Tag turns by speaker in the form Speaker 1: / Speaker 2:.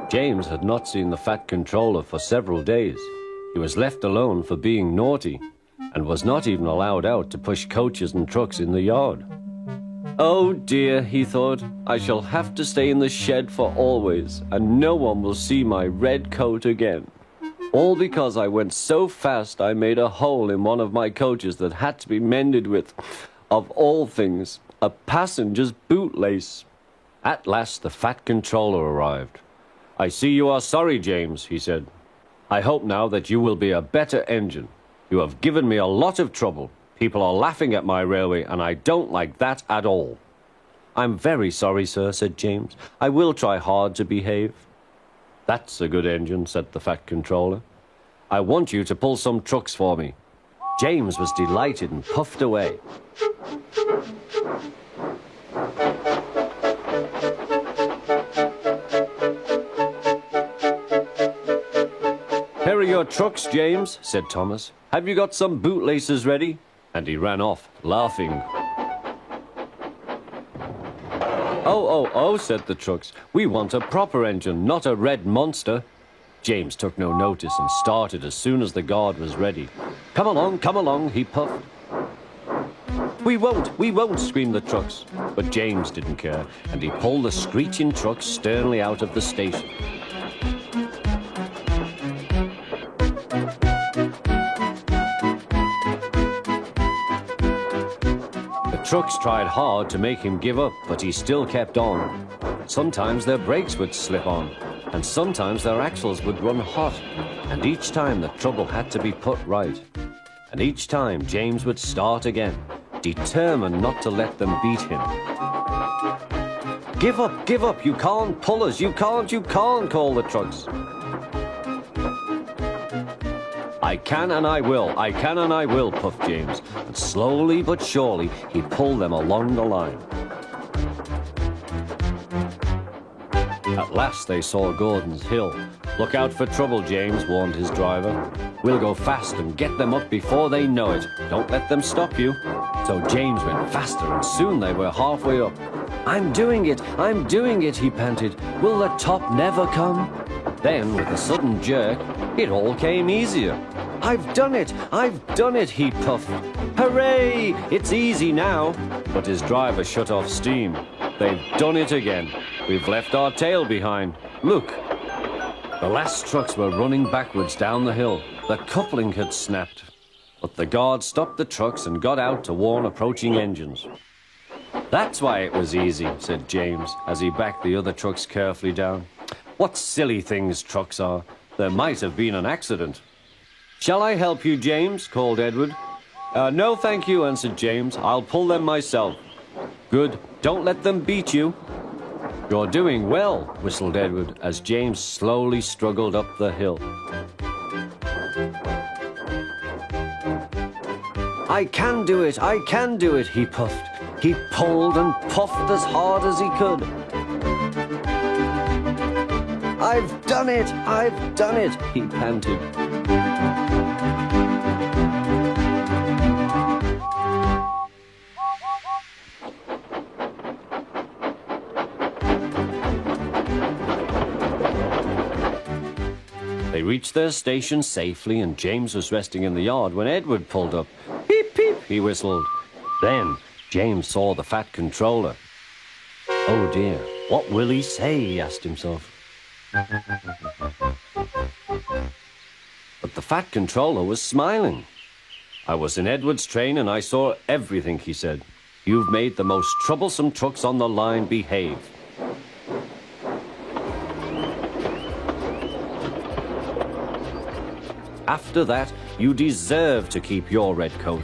Speaker 1: James had not seen the Fat Controller for several days. He was left alone for being naughty and was not even allowed out to push coaches and trucks in the yard. Oh dear, he thought, I shall have to stay in the shed for always, and no one will see my red coat again. All because I went so fast I made a hole in one of my coaches that had to be mended with, of all things, a passenger's bootlace. At last the Fat Controller arrived. I see you are sorry, James, he said. I hope now that you will be a better engine. You have given me a lot of trouble. People are laughing at my railway, and I don't like that at all. I'm very sorry, sir, said James. I will try hard to behave. That's a good engine, said the Fat Controller. I want you to pull some trucks for me. James was delighted and puffed away. Here are your trucks, James, said Thomas. Have you got some bootlaces ready? And he ran off, laughing. Oh, said the trucks. We want a proper engine, not a red monster. James took no notice and started as soon as the guard was ready. Come along, he puffed. We won't, screamed the trucks. But James didn't care, and he pulled the screeching truck sternly out of the station. The trucks tried hard to make him give up, but he still kept on. Sometimes their brakes would slip on, and sometimes their axles would run hot, and each time the trouble had to be put right. And each time James would start again, determined not to let them beat him. Give up, you can't pull us, you can't, called the trucks. I can and I will, puffed James, and slowly but surely he pulled them along the line. At last they saw Gordon's Hill. Look out for trouble, James, warned his driver. We'll go fast and get them up before they know it. Don't let them stop you. So James went faster, and soon they were halfway up. I'm doing it, he panted. Will the top never come? Then, with a sudden jerk, it all came easier. I've done it, he puffed. Hooray! It's easy now. But his driver shut off steam. They've done it again. We've left our tail behind. Look. The last trucks were running backwards down the hill. The coupling had snapped. But the guard stopped the trucks and got out to warn approaching engines. That's why it was easy, said James, as he backed the other trucks carefully down. What silly things trucks are. There might have been an accident. Shall I help you, James? Called Edward. No, thank you, answered James. I'll pull them myself. Good. Don't let them beat you. You're doing well, whistled Edward, as James slowly struggled up the hill. I can do it, he puffed. He pulled and puffed as hard as he could. I've done it, he panted. They reached their station safely, and James was resting in the yard when Edward pulled up. Peep, peep, he whistled. Then James saw the Fat Controller. Oh dear, what will he say, he asked himself. But the Fat Controller was smiling. I was in Edward's train and I saw everything, he said. You've made the most troublesome trucks on the line behave. After that, you deserve to keep your red coat.